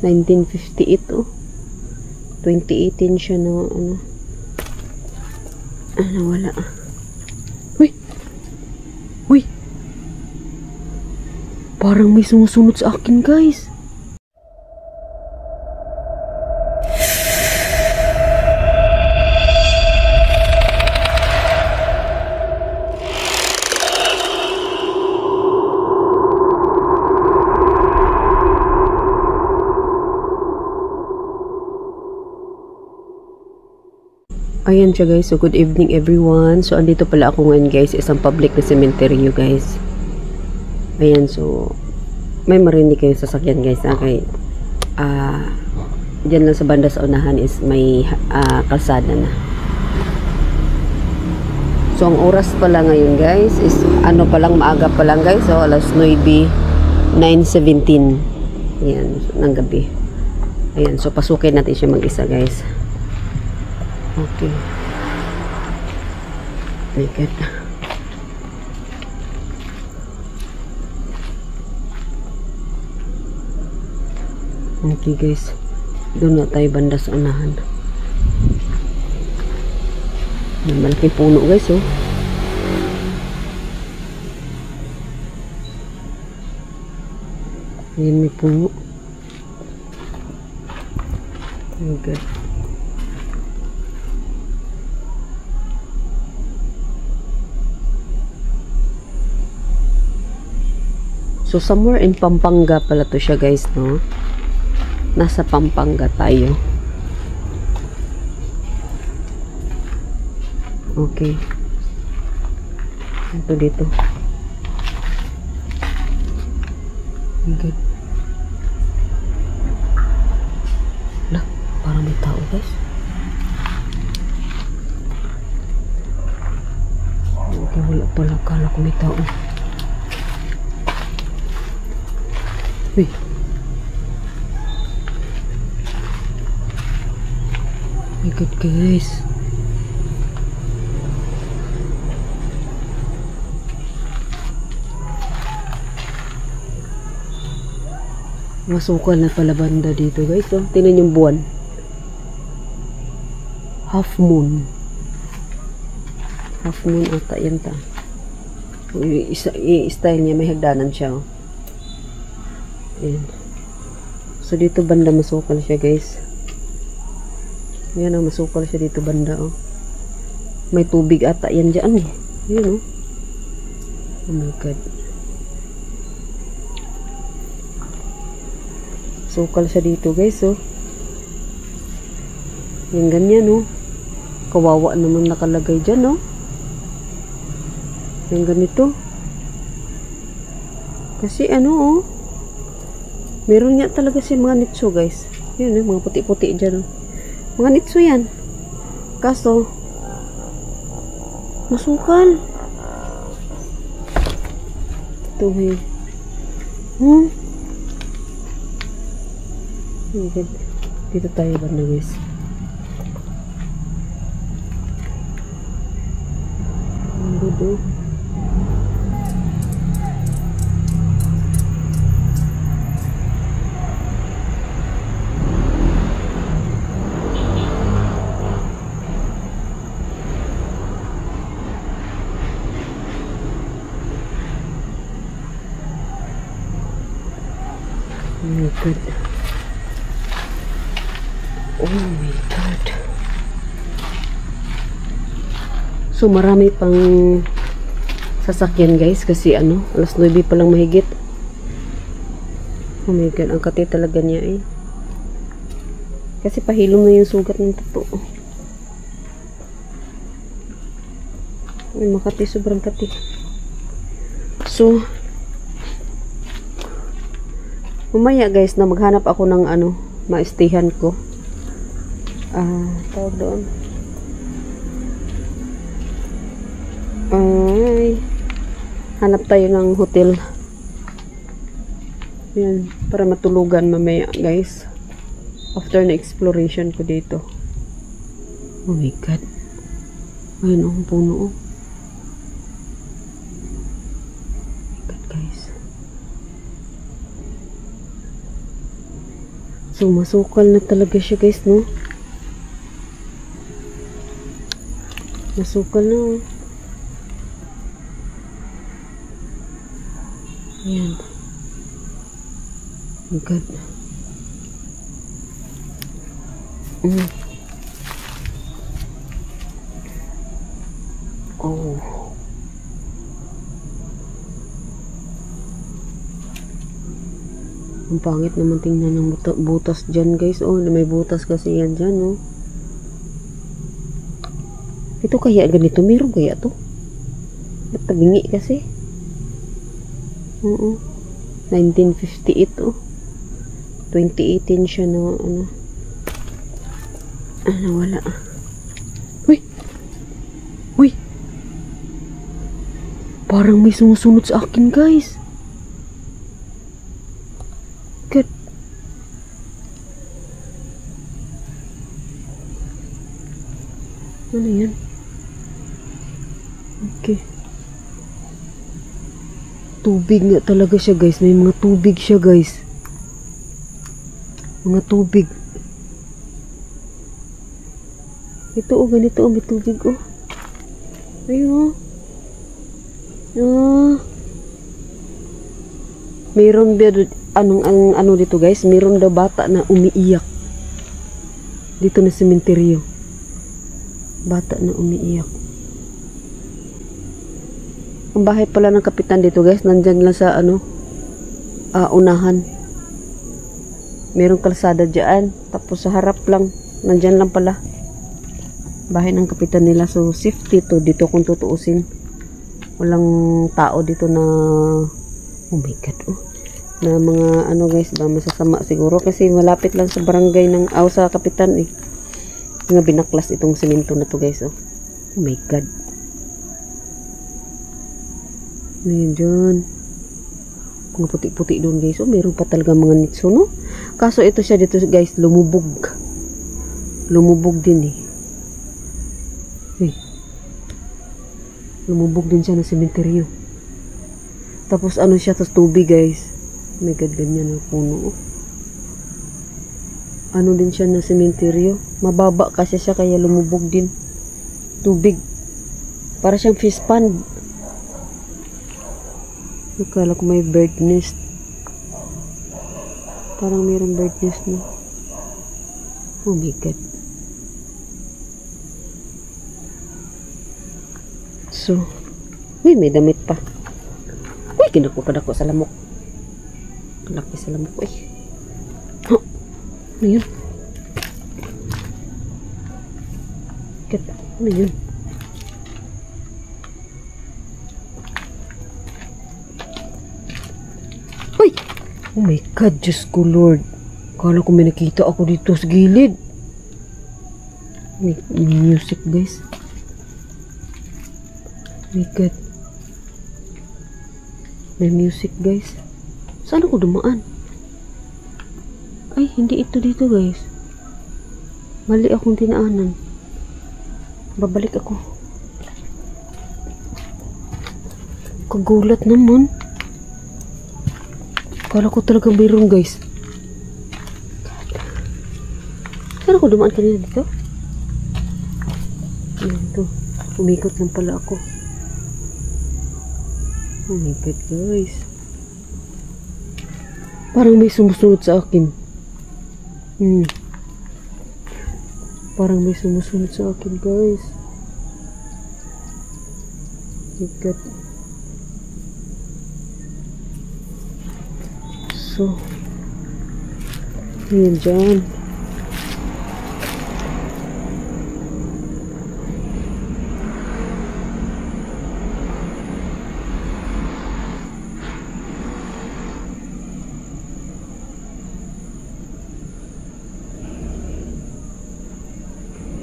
1958 oh. 2018 siya na wala. Uy! Uy! Parang may sumusunod sa akin, guys. Ayan siya, guys. So, good evening everyone. So, andito pala ako ngayon, guys. Isang public na cemetery, guys. Ayan, so, may marinig kayo sasakyan, guys. Okay. Diyan lang sa banda sa unahan is may kalsada na. So, ang oras pala ngayon, guys, is ano pa lang, maaga pa lang, guys. So, alas 9:17. Ayan, so, ng gabi. Ayan, so, pasukin natin siya mag-isa, guys. Okay. Naked. Okay, guys. Doon na tayo banda sa unahan. May malaking puno, guys, oh. Ayan, may puno. Oh, good. So, somewhere in Pampanga pala to siya, guys, no? Nasa Pampanga tayo. Okay. Ito dito. Good. Lah, parang may tao, guys. Okay, wala pala. Kala ko may tao. Uy. My God, guys. Masukal na pala banda dito, guys. Oh, tingnan yung buwan. Half moon. Half moon ata yan ta. I-style niya, may hagdanan siya, oh. Ayan. So, dito banda masukal siya, guys. Ayan, masukal siya dito banda, oh. May tubig ata yan dyan, eh. Ayan, oh. Oh my God. Sukal siya dito, guys, oh. Yan, ganyan, oh. Kawawa naman nakalagay dyan, oh. Yan, ganito. Kasi, ano, oh. Meron nga talaga si mga nitso, guys. Yun, mga puti-puti dyan. Mga nitso yan. Kaso, masukal. Ito, hey. Dito tayo banda, guys. Ang gudo. Oh my God. Oh my God. So, marami pang sasakyan, guys. Kasi, ano, alas 9 pa lang mahigit. Oh my God. Ang kati talaga niya, eh. Kasi, pahilom na yung sugat ng tato. Ay, makati. Sobrang kati. So, mamaya, guys, na maghanap ako ng ano, ma-stayhan ko. Tawag doon. Ay, hanap tayo ng hotel. Yan, para matulugan mamaya, guys. After na exploration ko dito. Oh my God. Ayun, ang puno, oh. So, masukal na talaga siya guys, no? Masukal na, oh. Ayan. Oh God. Oh. Ang pangit naman tingnan ng butas dyan guys. Oh, may butas kasi yan dyan, oh. Ito kaya ganito? Meron kaya to? Ba't tabingi kasi? Oo. 1958, oh. 2018 siya na, ano. Wala. Uy! Uy! Parang may sumusunod sa akin, guys. God. Ano yan? Okay. Tubig nga talaga siya, guys. May mga tubig siya, guys. Mga tubig. Ito, oh, ganito, oh, may tubig, oh. Ayun, oh. Ah. Mayroon ano dito, guys? Mayroon daw bata na umiiyak. Dito na sementeryo. Bata na umiiyak. Ang bahay pala ng kapitan dito, guys, nandyan lang sa, unahan. Merong kalsada dyan. Tapos sa harap lang, nandyan lang pala. Bahay ng kapitan nila. So, safety to dito kung tutuusin. Walang tao dito na, oh my God, oh. Na mga, guys, ba, masasama siguro. Kasi malapit lang sa barangay ng, sa kapitan, eh. Nga binaklas itong semento na to, guys, oh. Oh my God. Ayan dyan. Mga puti-puti doon, guys. Oh, meron pa talaga mga nitso, no? Kaso ito siya dito, guys, lumubog. Lumubog din, eh. Lumubog din siya na sementeryo. Tapos ano siya, tapos tubig, guys. Oh my God, ganyan ang puno, oh. Ano din siya na sementeryo. Mababa kasi siya, kaya lumubog din. Tubig. Para siyang fish pond. Akala ko may bird nest. Parang mayroong bird nest na. Oh my God. So, uy, may damit pa. Uy, kinako sa lamok. Laki sa lamok, uy. Oh, ano yun? Ano yun? Uy! Oh my God, Diyos ko, Lord. Kala ko may nakita ako dito sa gilid. May music, guys. Oh my God. May music, guys. Saan ako dumaan? Ay, hindi ito dito, guys. Mali akong tinaanan. Babalik ako. Kagulat naman. Kala ko talaga mayroon, guys. Saan ako dumaan kanina dito? Ayan to. Umikot lang pala ako. Oh my God, guys. Parang may sumusunod sa akin. Parang may sumusunod sa akin, guys. Oh my God. So, ayan dyan.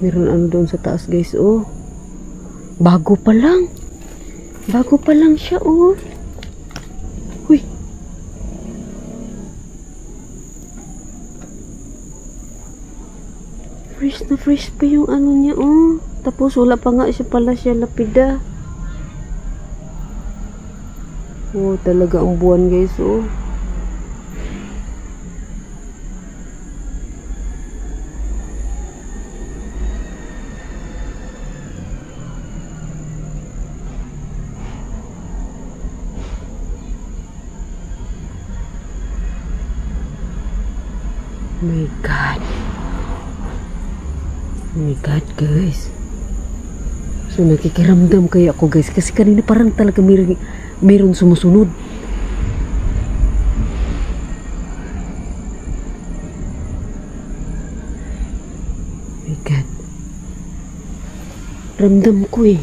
Meron ano doon sa taas, guys, oh. Bago pa lang. Bago pa lang siya, oh. Uy. Fresh na fresh pa yung ano niya, oh. Tapos wala pa nga siya pala siya lapida. Oh, talaga ang buwan, guys, oh. My God. Oh my God, guys. So, nakikiramdam kaya ako, guys. Kasi kanina parang talaga mayroon sumusunod. My God. Ramdam ko eh.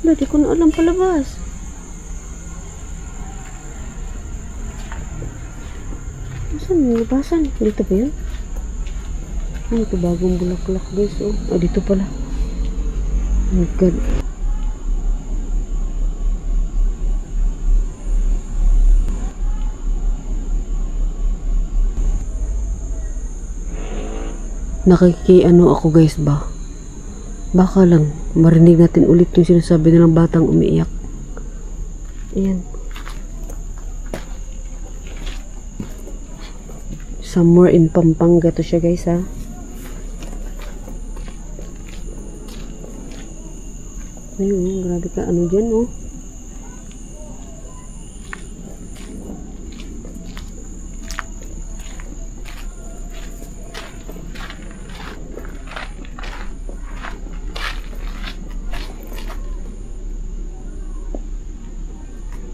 Wala, di ko na alam palabas. Saan yung labasan? Dito ba yun? Ano ito? Bagong bulaklak, guys. Oh. Ah, dito pala. Oh my God. Nakikiano ako, guys, ba? Baka lang marinig natin ulit yung sinasabi nilang batang umiiyak. Ayan. Somewhere in Pampanga to siya, guys, ha. Ayun, grabe ka ano dyan, oh.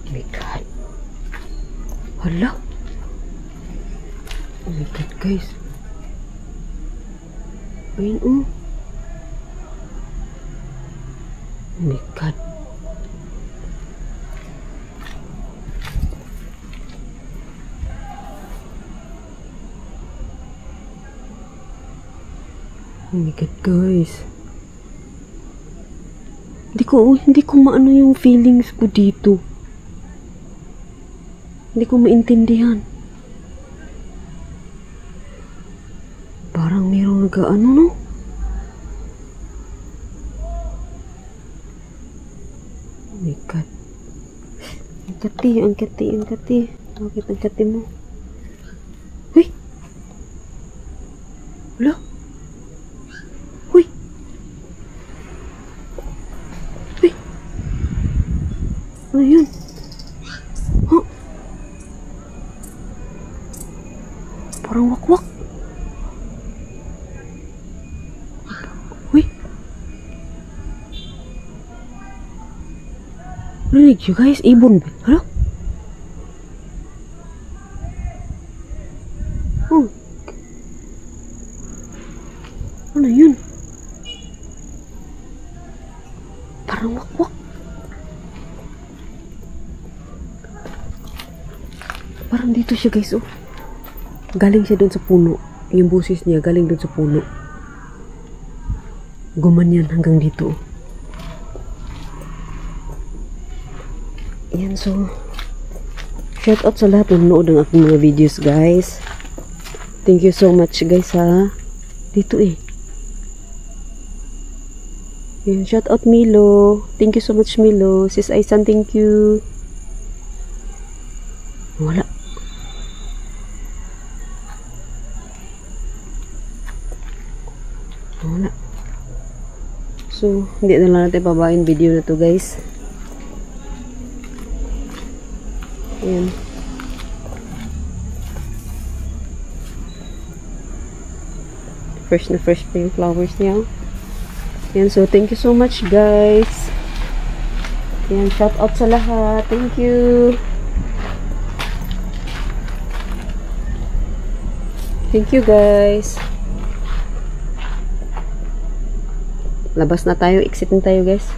Oh my God. Hala. Oh my God, guys. Ayun, oh. Oh my God. Oh my God, guys. Hindi ko maano yung feelings ko dito. Hindi ko maintindihan. Parang mayroong nag-ano, no? Oh my God. Ang kati. Bakit ang kati mo? Uy! Wala? Uy! Uy! Ano yun? Huh? Parang wakwak. Uy! Rinig you guys, ibon ba? Hala? Oh. Ano yun? Parang wakwak. Parang dito siya, guys, oh. Galing siya dun sa puno. Yung busis niya galing dun sa puno. Gumanyan hanggang dito. Yan, so shout out sa lahat ng nanood ng aking mga videos, guys. Thank you so much, guys, ha. Dito eh. Yan, shout out Milo. Thank you so much, Milo. Sis Aisan, thank you. Wala. Wala. So, hindi na lang natin pabayin video na to, guys. Ayan. Fresh na fresh pa yung flowers niya. Ayan, so thank you so much, guys. Ayan, shout out sa lahat. Thank you. Thank you, guys. Labas na tayo. Exit na tayo, guys.